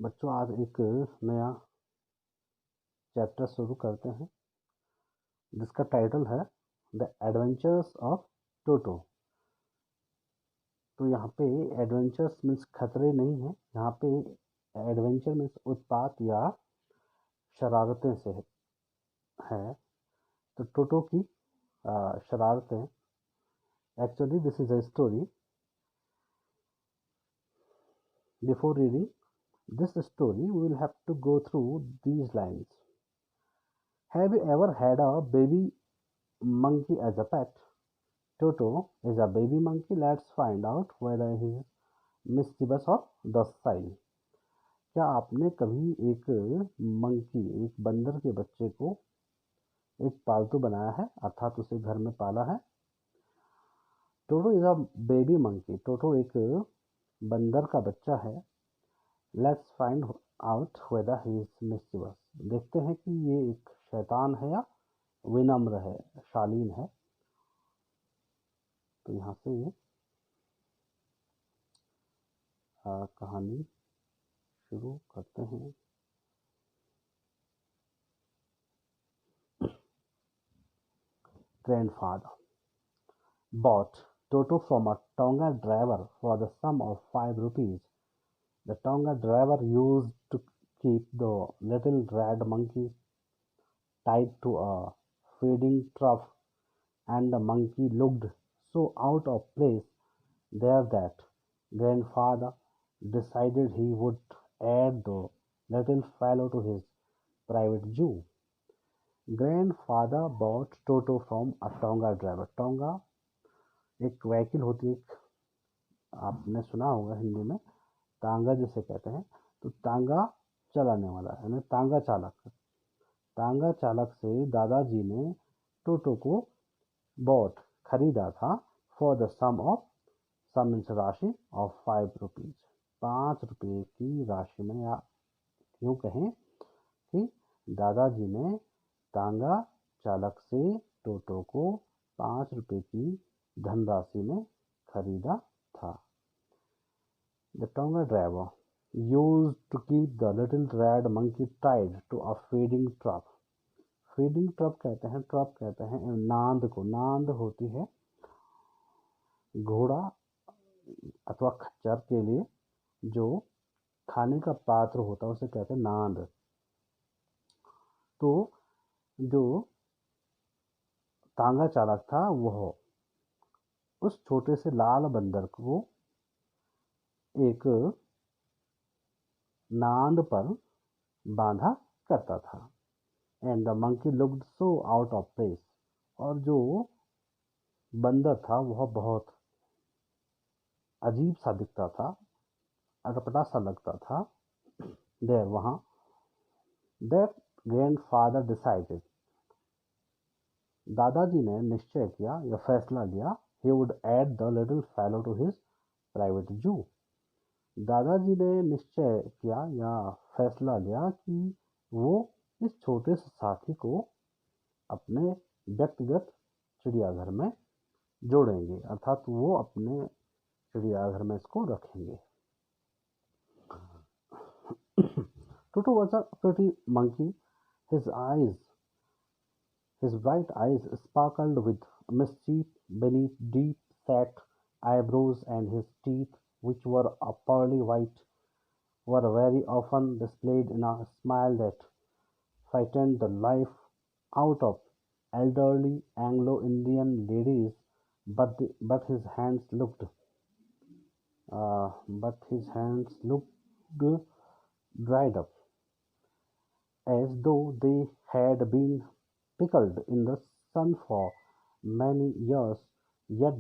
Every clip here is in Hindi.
बच्चों आज एक नया चैप्टर शुरू करते हैं जिसका टाइटल है द एडवेंचर्स ऑफ टोटो। तो यहाँ पे एडवेंचर्स मीन्स खतरे नहीं है, यहाँ पे एडवेंचर मीन्स उत्पात या शरारतें से है। तो टोटो की शरारतें, actually this is a story. Before reading this story we will have to go through these lines. Have you ever had a baby monkey as a pet? Toto is a baby monkey. Let's find out whether he is mischievous or docile. क्या आपने कभी एक मंकी, एक बंदर के बच्चे को एक पालतू बनाया है, अर्थात उसे घर में पाला है? Toto is a baby monkey. Toto एक बंदर का बच्चा है। Let's find out whether he is mischievous. देखते हैं कि ये एक शैतान है या विनम्र है, शालीन है। तो यहाँ से ये कहानी शुरू करते हैं। Grandfather bought Toto from a Tonga driver for the sum of 5 rupees. The Tonga driver used to keep the little red monkey tied to a feeding trough, and the monkey looked so out of place there that Grandfather decided he would add the little fellow to his private zoo. Grandfather bought Toto from a Tonga driver. Tonga एक व्हीकल होती है, आपने सुना होगा हिंदी में तांगा जिसे कहते हैं। तो तांगा चलाने वाला यानी तांगा चालक। तांगा चालक से दादाजी ने टोटो को बॉट खरीदा था for the some of some राशि ऑफ 5 रुपीज, 5 रुपये की राशि में, या यूँ कहें कि दादाजी ने तांगा चालक से टोटो को 5 रुपये की धनराशि में खरीदा था। The Tonga driver used to keep the little red monkey tied to a feeding trough. Feeding trough कहते हैं, ट्रप कहते हैं नांद को। नांद होती है घोड़ा अथवा खच्चर के लिए जो खाने का पात्र होता है, उसे कहते हैं नांद। तो जो तांगा चालक था वह उस छोटे से लाल बंदर को एक नांद पर बांधा करता था। And the monkey looked so out of place, और जो बंदर था वह बहुत अजीब सा दिखता था, अटपटा सा लगता था। देर वहाँ दैट ग्रैंडफादर डिसाइडेड, दादाजी ने निश्चय किया या फैसला लिया, he would add the little fellow to his private zoo. दादाजी ने निश्चय किया या फैसला लिया कि वो इस छोटे से साथी को अपने व्यक्तिगत चिड़ियाघर में जोड़ेंगे, अर्थात वो अपने चिड़ियाघर में इसको रखेंगे। Toto was a pretty monkey. His bright eyes sparkled with mischief beneath deep set eyebrows, and his teeth, which were a pearly white, were very often displayed in a smile that frightened the life out of elderly Anglo-Indian ladies. But his hands looked dried up, as though they had been pickled in the sun for many years. Yet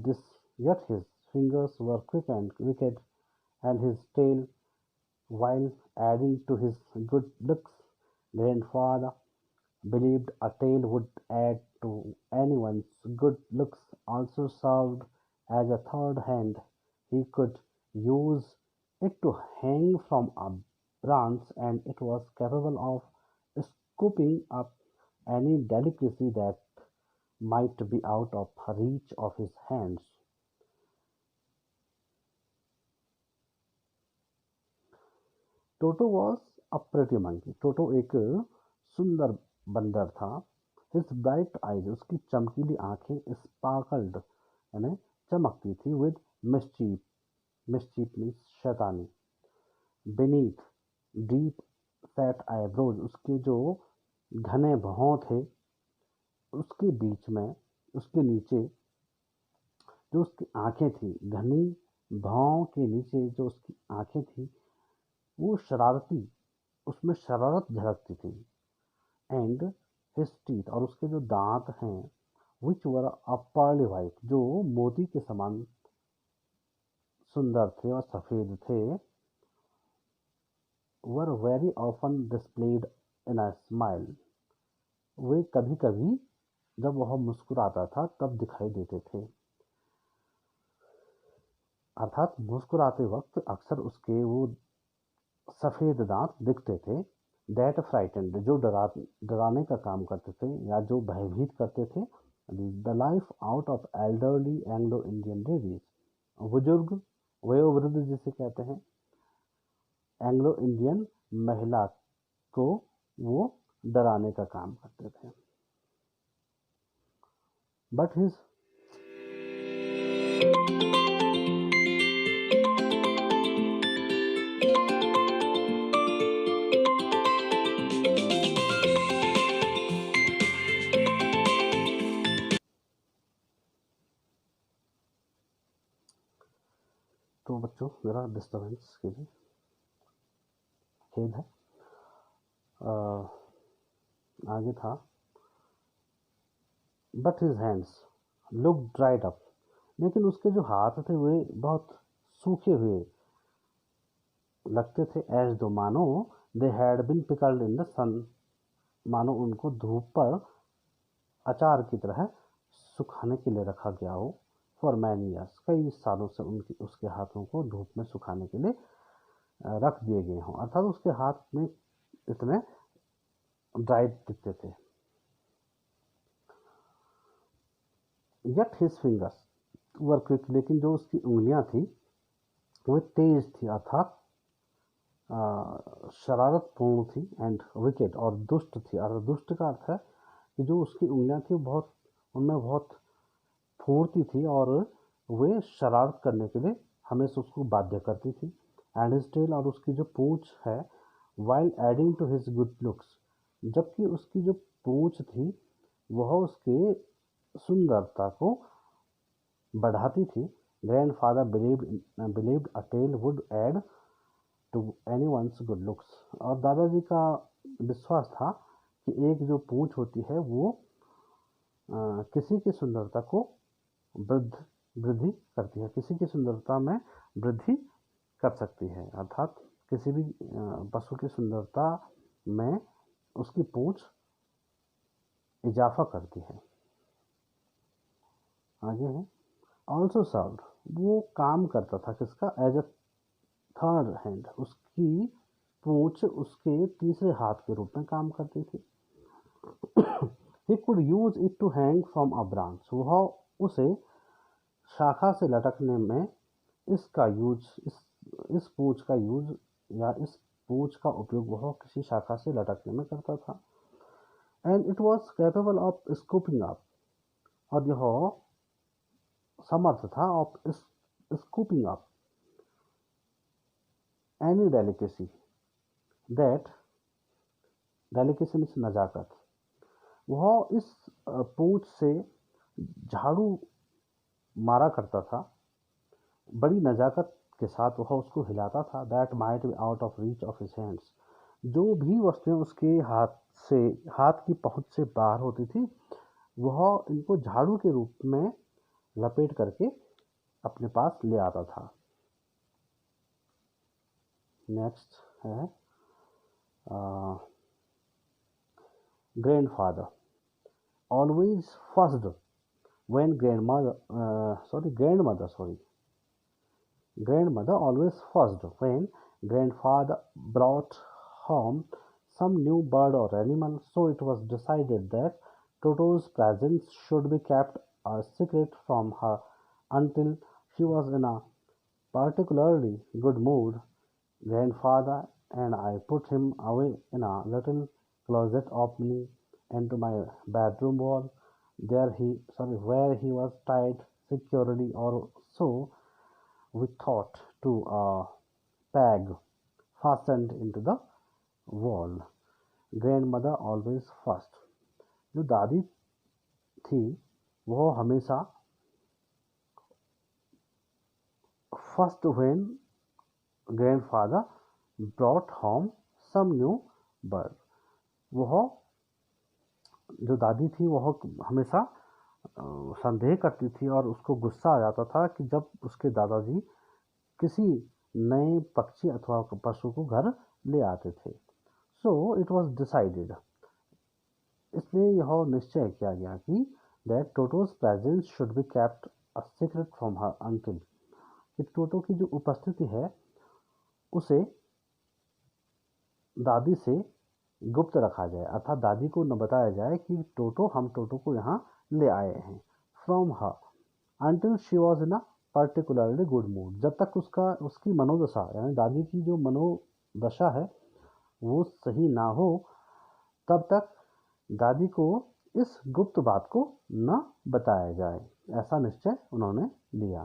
his fingers were quick and wicked, and his tail, while adding to his good looks, Grandfather believed a tail would add to anyone's good looks, also served as a third hand. He could use it to hang from a branch, and it was capable of scooping up any delicacy that might be out of reach of his hands. Toto was a pretty monkey. Toto एक सुंदर बंदर था। हिज ब्राइट आइज, उसकी चमकीली आंखें, स्पार्कल्ड यानी चमकती थी, विद मिस्चीफ, मिस्चीफ मीन्स शैतानी। बेनीथ डीप सेट आईब्रोज, उसके जो घने भौं थे उसके बीच में, उसके नीचे जो उसकी आंखें थी, घनी भौं के नीचे जो उसकी आंखें थी वो शरारती, उसमें शरारत झलकती थी। एंड हिज टीथ, और उसके जो दांत हैं, विच वर अ पर्ली वाइट, जो मोती के समान सुंदर थे और सफेद थे, were very often displayed in a smile, वे कभी कभी जब वह मुस्कुराता था तब दिखाई देते थे। अर्थात मुस्कुराते वक्त अक्सर उसके वो सफेद दांत दिखते थे। दैट फ्राइटेंड, जो डराने का काम करते थे या जो भयभीत करते थे, the life out of elderly Anglo Indian ladies, बुजुर्ग वयोवृद्ध जिसे कहते हैं, एंग्लो इंडियन महिला को वो डराने का काम करते थे। बट हिज तो बच्चों ज़रा डिस्टर्बेंस के लिए खेद है। आगे था, but his hands look dried up, लेकिन उसके जो हाथ थे वे बहुत सूखे हुए लगते थे। एज दो, मानो they had been pickled in the sun, मानो उनको धूप पर अचार की तरह सुखाने के लिए रखा गया हो। फॉर मैनी ईयर्स, कई सालों से उनकी उसके हाथों को धूप में सुखाने के लिए रख दिए गए हों, अर्थात उसके हाथ में इतने ड्राइड दिखते थे। यट हिज फिंगर्स वर क्विक, लेकिन जो उसकी उंगलियां थी वो तेज थी, अर्थात शरारतपूर्ण थी। एंड विकेट, और दुष्ट थी। और दुष्ट का अर्थ है कि जो उसकी उंगलियां थी बहुत, उनमें बहुत फूर्ती थी और वे शरारत करने के लिए हमेशा उसको बाध्य करती थी। एंड हिज टेल, और उसकी जो पूंछ है, while adding to his good looks, जबकि उसकी जो पूंछ थी वह उसके सुंदरता को बढ़ाती थी। Grandfather believed a tail would add to anyone's good looks, और दादाजी का विश्वास था कि एक जो पूंछ होती है वो किसी की सुंदरता को वृद्धि करती है, किसी की सुंदरता में वृद्धि कर सकती है, अर्थात किसी भी पशु की सुंदरता में उसकी पूंछ इजाफा करती है। आगे है, ऑल्सो सर्व्ड, वो काम करता था किसका, एज अ थर्ड हैंड, उसकी पूंछ उसके तीसरे हाथ के रूप में काम करती थी। He could use it to hang from a branch, वह उसे शाखा से लटकने में इसका यूज, इस पूंछ का यूज या इस पूंछ का उपयोग वह किसी शाखा से लटकने में करता था। And it was capable of scooping up, और यह समर्थ था of scooping up any delicacy, that delicacy means नजाकत, वह इस पूंछ से झाड़ू मारा करता था, बड़ी नजाकत के साथ वह उसको हिलाता था। That might be out of reach of his hands, जो भी वस्तुएं उसके हाथ की पहुंच से बाहर होती थी वह इनको झाड़ू के रूप में लपेट करके अपने पास ले आता था। नेक्स्ट है grandfather always first when grandmother always fussed when grandfather brought home some new bird or animal, so it was decided that Toto's presence should be kept a secret from her until she was in a particularly good mood. Grandfather and I put him away in a little closet opening into my bedroom wall. Where he was tied securely, or so we thought, to a peg fastened into the wall. Grandmother always first. जो दादी थी वो हमेशा first when grandfather brought home some new bird. वह जो दादी थी वह हमेशा संदेह करती थी और उसको गुस्सा आ जाता था कि जब उसके दादाजी किसी नए पक्षी अथवा पशु को घर ले आते थे. सो इट वॉज डिसाइडेड, इसलिए यह निश्चय किया गया कि that टोटोज presence should be kept a secret from her until, कि टोटो की जो उपस्थिति है उसे दादी से गुप्त रखा जाए, अर्थात दादी को न बताया जाए कि हम टोटो को यहाँ ले आए हैं. From her until she was in a particularly good mood, जब तक उसकी मनोदशा यानी दादी की जो मनोदशा है वो सही ना हो तब तक दादी को इस गुप्त बात को न बताया जाए, ऐसा निश्चय उन्होंने लिया.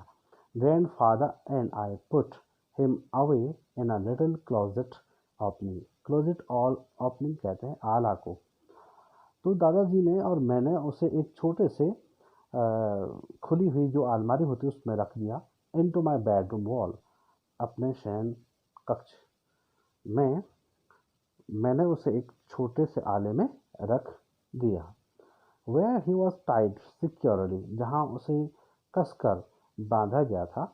Grandfather and I put him away in a little closet opening. Closet all opening कहते हैं आला को. तो दादाजी ने और मैंने उसे एक छोटे से खुली हुई जो अलमारी होती है उसमें रख दिया. इनटू माय बेडरूम वॉल, अपने शयन कक्ष में मैंने उसे एक छोटे से आले में रख दिया. Where he was tied securely, जहाँ उसे कसकर बांधा गया था.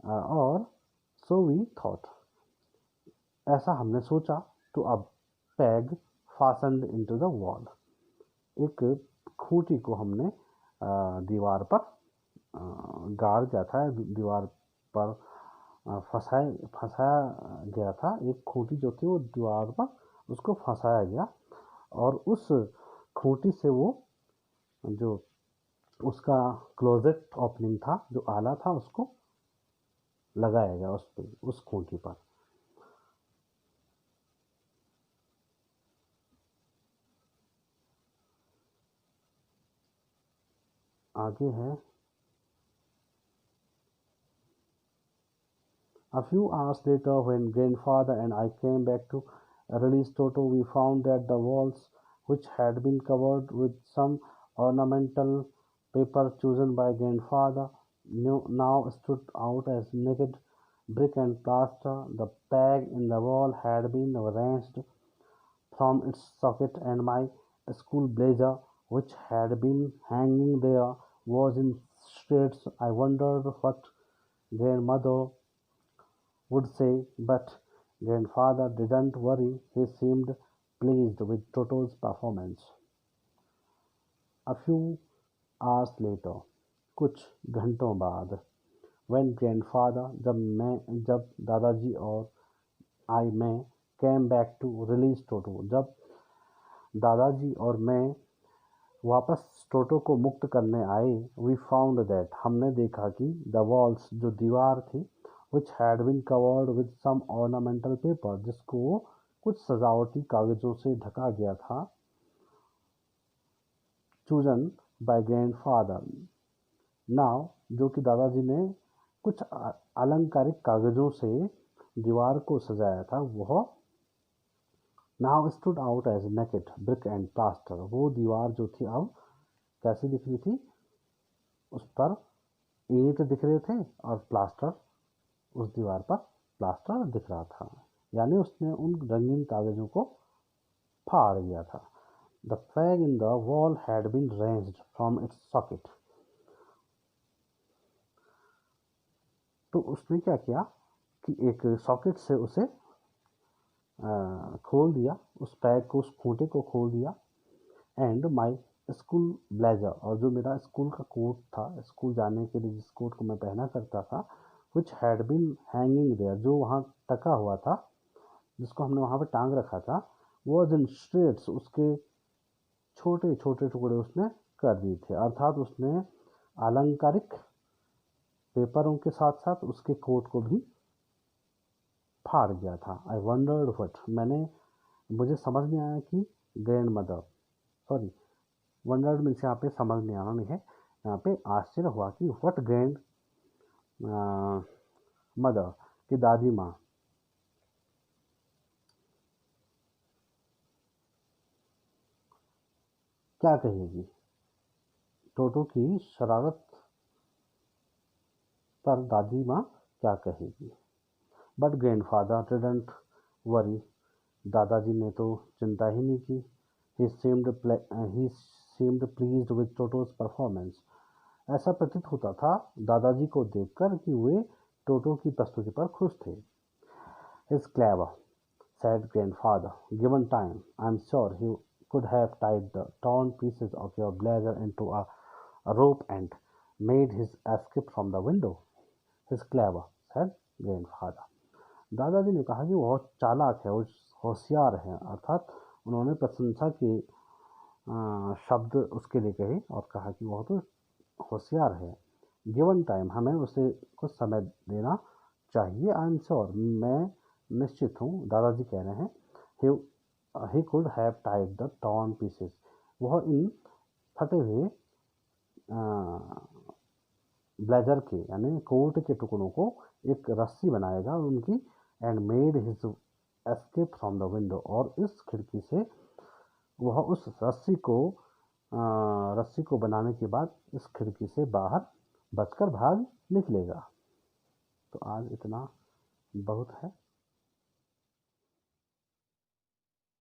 और सो वी थॉट, ऐसा हमने सोचा. To a peg fastened into the wall, एक खूंटी को हमने दीवार पर गाड़ दिया था, दीवार पर फंसाया गया था. एक खूंटी जो थी वो दीवार पर उसको फंसाया गया और उस खूंटी से वो जो उसका क्लोजेट ओपनिंग था, जो आला था, उसको लगाया गया उस खूंटी पर. आगे है. A few hours later, when grandfather and I came back to release Toto, we found that the walls, which had been covered with some ornamental paper chosen by grandfather, now stood out as naked brick and plaster. The peg in the wall had been wrenched from its socket, and my school blazer, which had been hanging there, was in shreds. I wondered what grandmother would say, but grandfather didn't worry. He seemed pleased with Toto's performance. A few hours later, कुछ घंटों बाद, when grandfather, जब दादाजी और मैं came back to release Toto, जब दादाजी और मैं वापस टोटो को मुक्त करने आए, we found that, हमने देखा कि the walls, जो दीवार थी, which had been covered with some ornamental paper, जिसको कुछ सजावटी कागजों से ढका गया था, chosen by grandfather, now, जो कि दादाजी ने कुछ अलंकारिक कागजों से दीवार को सजाया था, वह now stood out as naked brick and plaster. वो दीवार जो थी अब कैसी दिख रही थी, उस पर ईंट दिख रहे थे और प्लास्टर, उस दीवार पर प्लास्टर दिख रहा था, यानी उसने उन रंगीन कागजों को फाड़ दिया था. The peg in the wall had been wrenched from its socket. तो उसने क्या किया कि एक सॉकेट से उसे खोल दिया, उस पैग को, उस खूंटे को खोल दिया. एंड माई स्कूल ब्लेजर, और जो मेरा स्कूल का कोट था, स्कूल जाने के लिए जिस कोट को मैं पहना करता था, which had been hanging there, जो वहाँ टका हुआ था, जिसको हमने वहाँ पर टांग रखा था, वॉज इन श्रेड्स, उसके छोटे छोटे टुकड़े उसने कर दिए थे. अर्थात उसने अलंकारिक पेपरों के साथ साथ उसके कोट को भी फाड़ गया था। आई वंडर्ड व्हाट, मुझे समझ नहीं आया कि grandmother, sorry, wondered means यहाँ पे समझ नहीं आना नहीं है, यहाँ पे आश्चर्य हुआ कि व्हाट ग्रैंड मदर, की दादी माँ क्या कहेगी। टोटो की शरारत पर दादी माँ क्या कहेगी। बट ग्रैंडफादर डिडंट वरी, दादाजी ने तो चिंता ही नहीं की। He seemed pleased with Toto's performance, ऐसा प्रतीत होता था दादाजी को देखकर कि वे टोटो की प्रस्तुति पर खुश थे। He's clever, said grandfather. Given time, I'm sure he could have tied the torn pieces of your blazer into a rope and made his escape from the window. He's clever, said grandfather. दादाजी ने कहा कि वो बहुत चालाक है, वो होशियार है, अर्थात उन्होंने प्रशंसा की शब्द उसके लिए कहे और कहा कि वह तो होशियार है। गिवन टाइम, हमें उसे कुछ समय देना चाहिए। आई एम श्योर, मैं निश्चित हूँ, दादाजी कह रहे हैं। He could have tied the torn pieces, वह इन फटे हुए ब्लेजर के यानी कोट के टुकड़ों को एक रस्सी बनाएगा उनकी, and made his escape from the window, और इस खिड़की से वह उस रस्सी को बनाने के बाद इस खिड़की से बाहर बचकर भाग निकलेगा। तो आज इतना बहुत है।